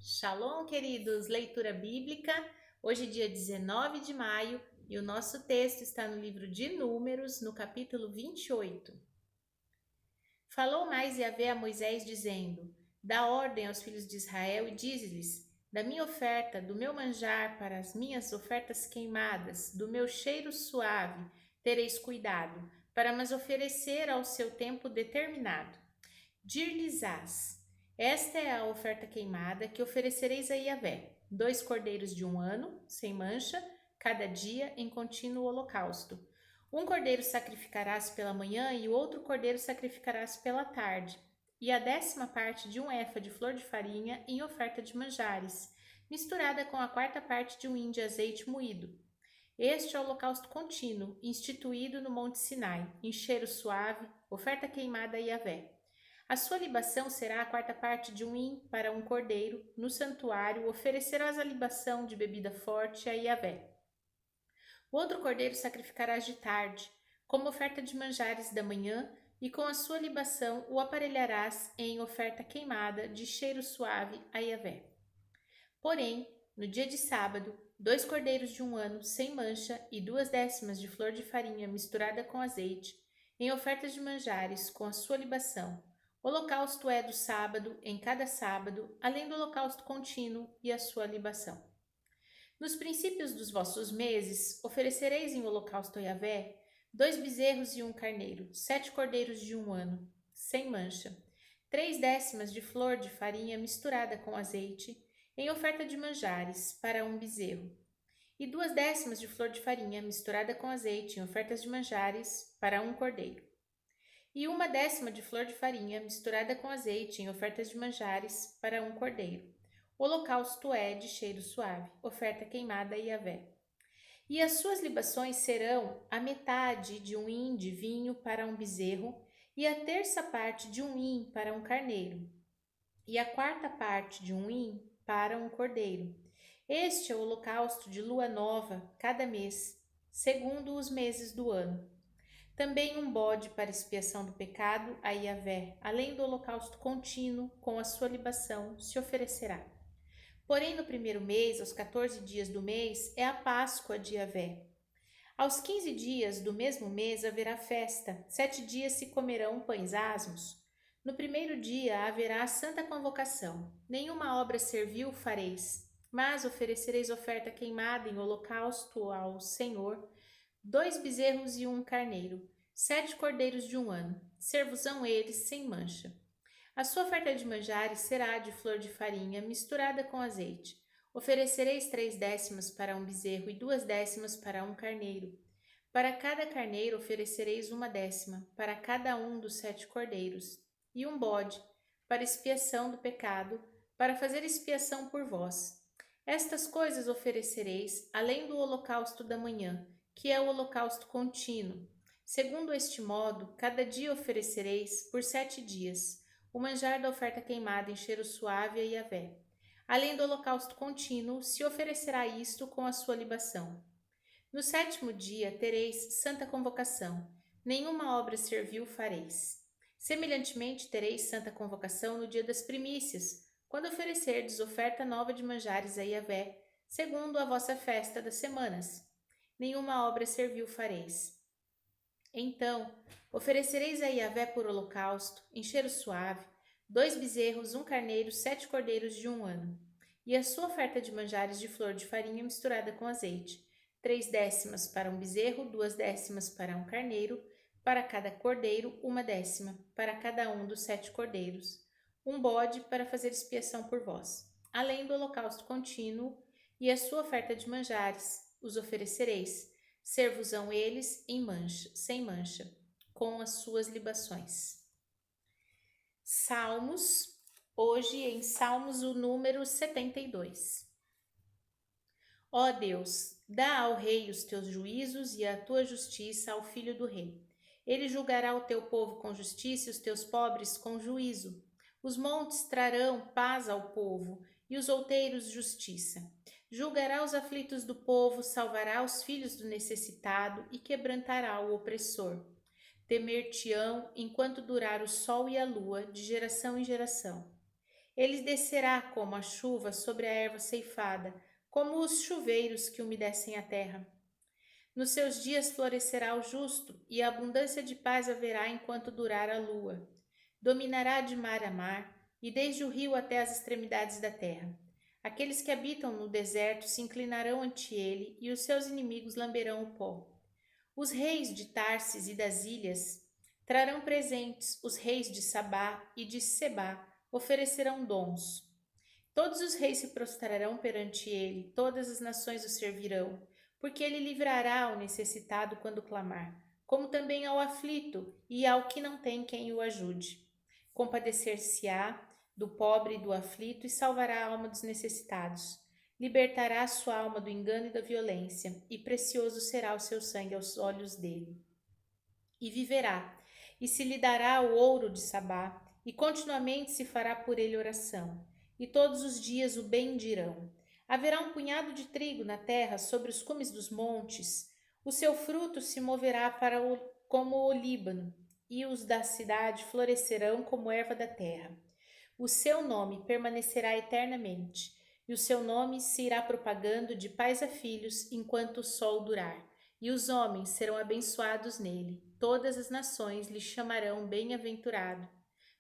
Shalom, queridos! Leitura bíblica, hoje dia 19 de maio, e o nosso texto está no livro de Números, no capítulo 28. Falou mais Yahvé a Moisés, dizendo: Dá ordem aos filhos de Israel e dize-lhes: Da minha oferta, do meu manjar para as minhas ofertas queimadas, do meu cheiro suave, tereis cuidado, para mas oferecer ao seu tempo determinado. Dir-lhes-ás: Esta é a oferta queimada que oferecereis a Yahvé: 2 cordeiros de 1 ano, sem mancha, cada dia em contínuo holocausto. 1 cordeiro sacrificarás pela manhã e o outro cordeiro sacrificarás pela tarde, e a 10ª parte de 1 efa de flor de farinha em oferta de manjares, misturada com a 4ª parte de 1 hin de azeite moído. Este é o holocausto contínuo, instituído no Monte Sinai, em cheiro suave, oferta queimada a Yahvé. A sua libação será a 4ª parte de 1 hin para 1 cordeiro. No santuário oferecerás a libação de bebida forte a Yahvé. O outro cordeiro sacrificarás de tarde, como oferta de manjares da manhã, e com a sua libação o aparelharás em oferta queimada de cheiro suave a Yahvé. Porém, no dia de sábado, 2 cordeiros de 1 ano, sem mancha, e 2/10 de flor de farinha misturada com azeite, em ofertas de manjares com a sua libação. O holocausto é do sábado, em cada sábado, além do holocausto contínuo e a sua libação. Nos princípios dos vossos meses, oferecereis em holocausto a Yahvé 2 bezerros e 1 carneiro, 7 cordeiros de 1 ano, sem mancha, 3/10 de flor de farinha misturada com azeite, em oferta de manjares, para 1 bezerro, e 2/10 de flor de farinha misturada com azeite, em ofertas de manjares, para 1 cordeiro, e 1/10 de flor de farinha misturada com azeite, em ofertas de manjares, para 1 cordeiro. O holocausto é de cheiro suave, oferta queimada a Yahvé. E as suas libações serão a metade de 1 hin de vinho para 1 bezerro, e a 1/3 parte de 1 hin para 1 carneiro, e a 4ª parte de 1 hin para 1 cordeiro. Este é o holocausto de lua nova, cada mês, segundo os meses do ano. Também 1 bode para expiação do pecado a Yahvé, além do holocausto contínuo com a sua libação, se oferecerá. Porém, no primeiro mês, aos 14 dias do mês, é a Páscoa de Yahvé. Aos 15 dias do mesmo mês haverá festa, 7 dias se comerão pães asmos. No primeiro dia haverá santa convocação. Nenhuma obra servil fareis, mas oferecereis oferta queimada em holocausto ao Senhor, 2 bezerros e 1 carneiro, 7 cordeiros de 1 ano. Ser-vos-ão eles sem mancha. A sua oferta de manjares será de flor de farinha misturada com azeite. Oferecereis 3/10 para 1 bezerro e 2/10 para 1 carneiro. Para cada carneiro oferecereis 1/10 para cada um dos 7 cordeiros, e 1 bode, para expiação do pecado, para fazer expiação por vós. Estas coisas oferecereis, além do holocausto da manhã, que é o holocausto contínuo. Segundo este modo, cada dia oferecereis, por 7 dias, o manjar da oferta queimada em cheiro suave a Yahvé. Além do holocausto contínuo, se oferecerá isto com a sua libação. No 7º dia tereis santa convocação, nenhuma obra servil fareis. Semelhantemente tereis santa convocação no dia das primícias, quando oferecerdes oferta nova de manjares a Yahvé, segundo a vossa festa das semanas. Nenhuma obra servil fareis. Então, oferecereis a Yahvé por holocausto, em cheiro suave, 2 bezerros, 1 carneiro, 7 cordeiros de 1 ano, e a sua oferta de manjares de flor de farinha misturada com azeite, 3/10 para 1 bezerro, 2/10 para 1 carneiro, para cada cordeiro 1/10 para cada um dos 7 cordeiros, 1 bode para fazer expiação por vós, além do holocausto contínuo, e a sua oferta de manjares, os oferecereis. Ser-vos-ão eles sem mancha, com as suas libações. Salmos, hoje em Salmos o número 72. Ó Deus, dá ao rei os teus juízos e a tua justiça ao filho do rei. Ele julgará o teu povo com justiça e os teus pobres com juízo. Os montes trarão paz ao povo e os outeiros justiça. Julgará os aflitos do povo, salvará os filhos do necessitado e quebrantará o opressor. Temer-te-ão enquanto durar o sol e a lua, de geração em geração. Ele descerá como a chuva sobre a erva ceifada, como os chuveiros que umedecem a terra. Nos seus dias florescerá o justo, e a abundância de paz haverá enquanto durar a lua. Dominará de mar a mar, e desde o rio até as extremidades da terra. Aqueles que habitam no deserto se inclinarão ante ele, e os seus inimigos lamberão o pó. Os reis de Tarsis e das ilhas trarão presentes, os reis de Sabá e de Sebá oferecerão dons. Todos os reis se prostrarão perante ele, todas as nações o servirão, porque ele livrará ao necessitado quando clamar, como também ao aflito e ao que não tem quem o ajude. Compadecer-se-á do pobre e do aflito e salvará a alma dos necessitados. Libertará sua alma do engano e da violência, e precioso será o seu sangue aos olhos dele. E viverá, e se lhe dará o ouro de Sabá, e continuamente se fará por ele oração, e todos os dias o bendirão. Haverá um punhado de trigo na terra sobre os cumes dos montes, o seu fruto se moverá como o Líbano, e os da cidade florescerão como erva da terra. O seu nome permanecerá eternamente, e o seu nome se irá propagando de pais a filhos enquanto o sol durar, e os homens serão abençoados nele. Todas as nações lhe chamarão bem-aventurado.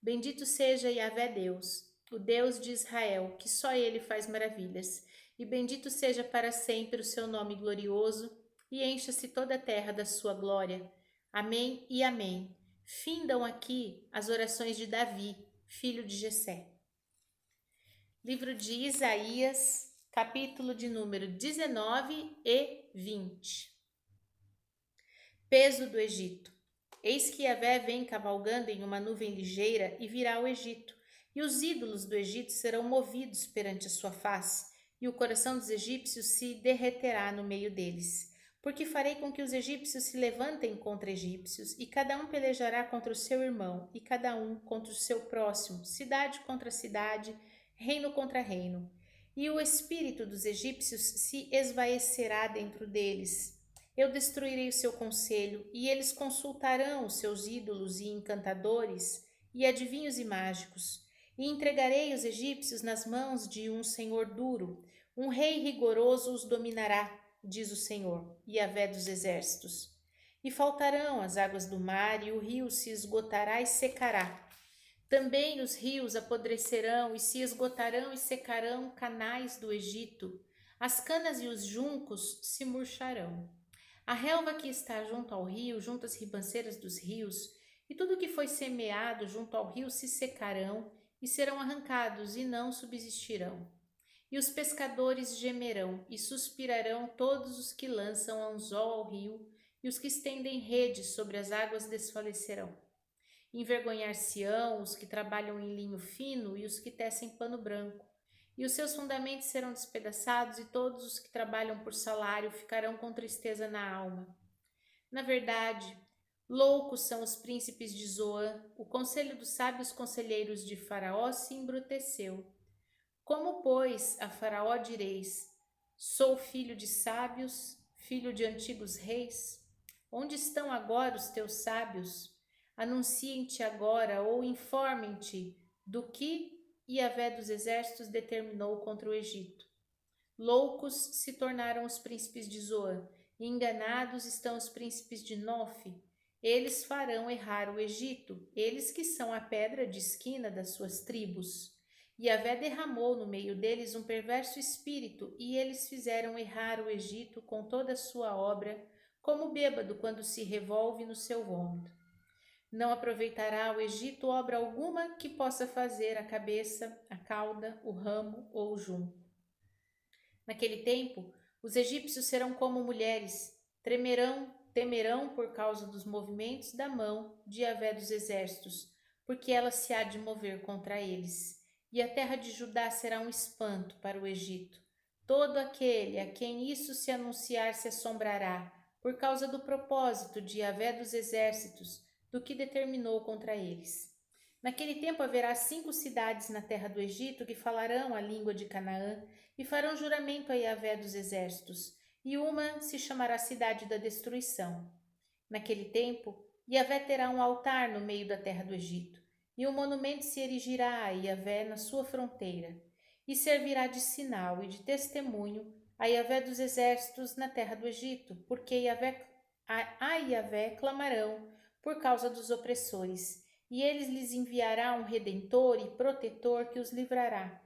Bendito seja Yahvé Deus, o Deus de Israel, que só ele faz maravilhas, e bendito seja para sempre o seu nome glorioso, e encha-se toda a terra da sua glória. Amém e amém. Findam aqui as orações de Davi, filho de Jessé. Livro de Isaías, capítulo de número 19 e 20. Peso do Egito. Eis que Yahvé vem cavalgando em uma nuvem ligeira e virá ao Egito, e os ídolos do Egito serão movidos perante a sua face, e o coração dos egípcios se derreterá no meio deles. Porque farei com que os egípcios se levantem contra egípcios, e cada um pelejará contra o seu irmão, e cada um contra o seu próximo, cidade contra cidade, reino contra reino. E o espírito dos egípcios se esvaecerá dentro deles. Eu destruirei o seu conselho, e eles consultarão os seus ídolos e encantadores, e adivinhos e mágicos. E entregarei os egípcios nas mãos de um senhor duro, um rei rigoroso os dominará, diz o Senhor, Yahvé dos exércitos. E faltarão as águas do mar, e o rio se esgotará e secará. Também os rios apodrecerão, e se esgotarão e secarão canais do Egito. As canas e os juncos se murcharão. A relva que está junto ao rio, junto às ribanceiras dos rios, e tudo que foi semeado junto ao rio se secarão e serão arrancados e não subsistirão. E os pescadores gemerão e suspirarão todos os que lançam anzol ao rio, e os que estendem redes sobre as águas desfalecerão. Envergonhar-se-ão os que trabalham em linho fino e os que tecem pano branco, e os seus fundamentos serão despedaçados, e todos os que trabalham por salário ficarão com tristeza na alma. Na verdade, loucos são os príncipes de Zoã, o conselho dos sábios conselheiros de Faraó se embruteceu. Como, pois, a Faraó direis: sou filho de sábios, filho de antigos reis? Onde estão agora os teus sábios? Anunciem-te agora ou informem-te do que Yahvé dos exércitos determinou contra o Egito. Loucos se tornaram os príncipes de Zoã, e enganados estão os príncipes de Nofe. Eles farão errar o Egito, eles que são a pedra de esquina das suas tribos. Yahvé derramou no meio deles um perverso espírito, e eles fizeram errar o Egito com toda a sua obra, como bêbado quando se revolve no seu vômito. Não aproveitará o Egito obra alguma que possa fazer a cabeça, a cauda, o ramo ou o junco. Naquele tempo, os egípcios serão como mulheres, temerão por causa dos movimentos da mão de Yahvé dos exércitos, porque ela se há de mover contra eles. E a terra de Judá será um espanto para o Egito. Todo aquele a quem isso se anunciar se assombrará, por causa do propósito de Yahvé dos exércitos, do que determinou contra eles. Naquele tempo haverá 5 cidades na terra do Egito que falarão a língua de Canaã e farão juramento a Yahvé dos exércitos, e uma se chamará Cidade da Destruição. Naquele tempo, Yahvé terá um altar no meio da terra do Egito, e um monumento se erigirá a Yahvé na sua fronteira, e servirá de sinal e de testemunho a Yahvé dos exércitos na terra do Egito, porque a Yahvé clamarão por causa dos opressores, e eles lhes enviará um redentor e protetor que os livrará.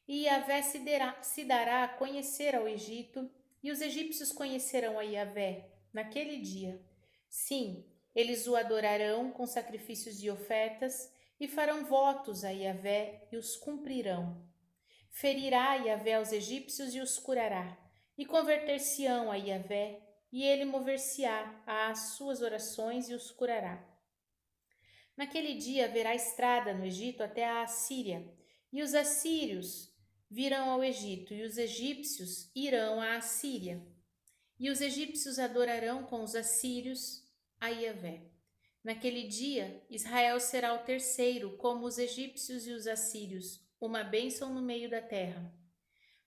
E Yahvé se dará a conhecer ao Egito, e os egípcios conhecerão a Yahvé naquele dia. Sim, eles o adorarão com sacrifícios e ofertas, e farão votos a Yahvé e os cumprirão. Ferirá Yahvé aos egípcios e os curará, e converter-se-ão a Yahvé, e ele mover-se-á às suas orações e os curará. Naquele dia haverá estrada no Egito até a Assíria, e os assírios virão ao Egito, e os egípcios irão à Assíria. E os egípcios adorarão com os assírios a Yahvé. Naquele dia, Israel será o terceiro, como os egípcios e os assírios, uma bênção no meio da terra.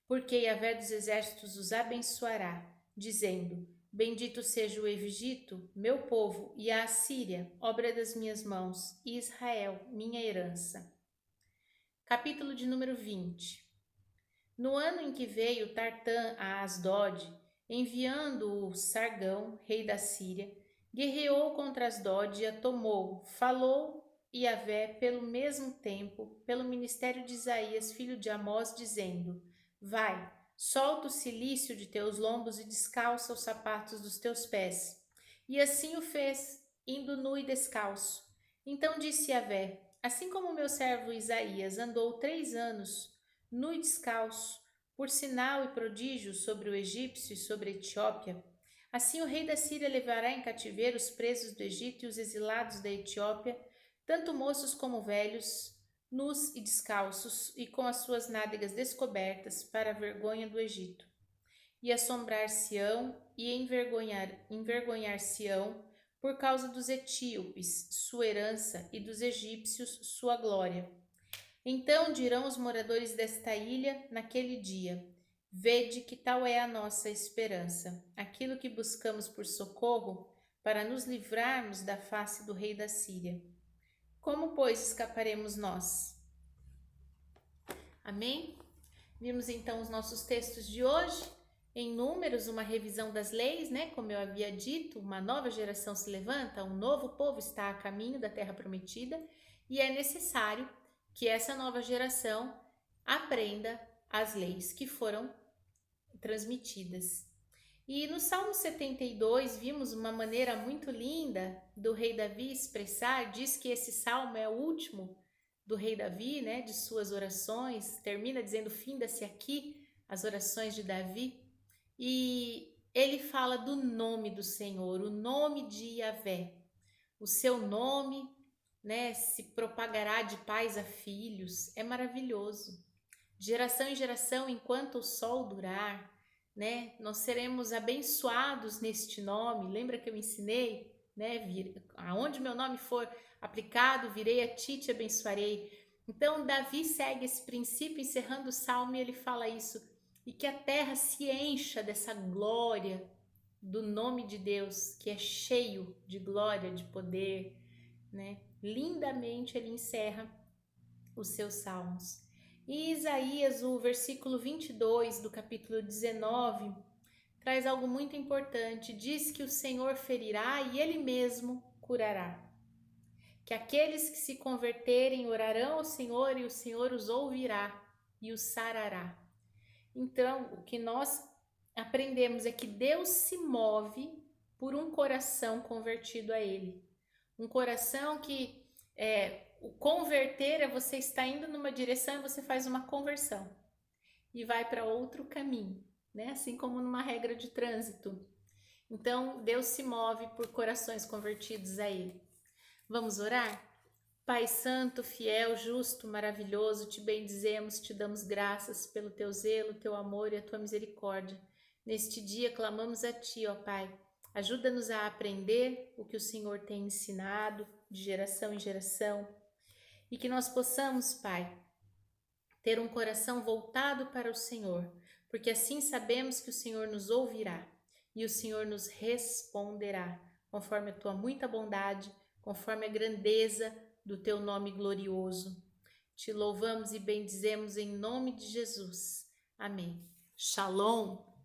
Porque Yahvé dos exércitos os abençoará, dizendo: Bendito seja o Egito, meu povo, e a Assíria, obra das minhas mãos, e Israel, minha herança. Capítulo de número 20. No ano em que veio Tartã a Asdod, enviando o Sargão, rei da Síria, guerreou contra Asdod e a tomou, falou Yahvé pelo mesmo tempo, pelo ministério de Isaías, filho de Amós, dizendo: Vai, solta o cilício de teus lombos e descalça os sapatos dos teus pés. E assim o fez, indo nu e descalço. Então disse Yahvé: Assim como meu servo Isaías andou 3 anos, nu e descalço, por sinal e prodígio sobre o egípcio e sobre a Etiópia, assim o rei da Síria levará em cativeiro os presos do Egito e os exilados da Etiópia, tanto moços como velhos, nus e descalços, e com as suas nádegas descobertas, para a vergonha do Egito. E assombrar-se-ão e envergonhar-se-ão por causa dos etíopes, sua herança, e dos egípcios, sua glória. Então dirão os moradores desta ilha naquele dia: Vede que tal é a nossa esperança, aquilo que buscamos por socorro, para nos livrarmos da face do rei da Síria. Como, pois, escaparemos nós? Amém? Vimos então os nossos textos de hoje. Em Números, uma revisão das leis, né? Como eu havia dito, uma nova geração se levanta, um novo povo está a caminho da terra prometida, e é necessário que essa nova geração aprenda as leis que foram transmitidas. E no Salmo 72 vimos uma maneira muito linda do rei Davi expressar, diz que esse salmo é o último do rei Davi, né, de suas orações, termina dizendo: finda-se aqui as orações de Davi, e ele fala do nome do Senhor, o nome de Yahvé. O seu nome, né, se propagará de pais a filhos, é maravilhoso. De geração em geração, enquanto o sol durar, né, nós seremos abençoados neste nome. Lembra que eu ensinei, né, aonde meu nome for aplicado, virei a ti, te abençoarei. Então, Davi segue esse princípio, encerrando o salmo, e ele fala isso: e que a terra se encha dessa glória do nome de Deus, que é cheio de glória, de poder, né? Lindamente ele encerra os seus salmos. E Isaías, o versículo 22 do capítulo 19, traz algo muito importante. Diz que o Senhor ferirá e ele mesmo curará. Que aqueles que se converterem orarão ao Senhor e o Senhor os ouvirá e os sarará. Então, o que nós aprendemos é que Deus se move por um coração convertido a Ele. Um coração que o converter é você estar indo numa direção e você faz uma conversão e vai para outro caminho, né? Assim como numa regra de trânsito. Então, Deus se move por corações convertidos a Ele. Vamos orar? Pai santo, fiel, justo, maravilhoso, te bendizemos, te damos graças pelo teu zelo, teu amor e a tua misericórdia. Neste dia clamamos a ti, ó Pai. Ajuda-nos a aprender o que o Senhor tem ensinado de geração em geração e que nós possamos, Pai, ter um coração voltado para o Senhor, porque assim sabemos que o Senhor nos ouvirá e o Senhor nos responderá, conforme a tua muita bondade, conforme a grandeza do teu nome glorioso. Te louvamos e bendizemos em nome de Jesus. Amém. Shalom.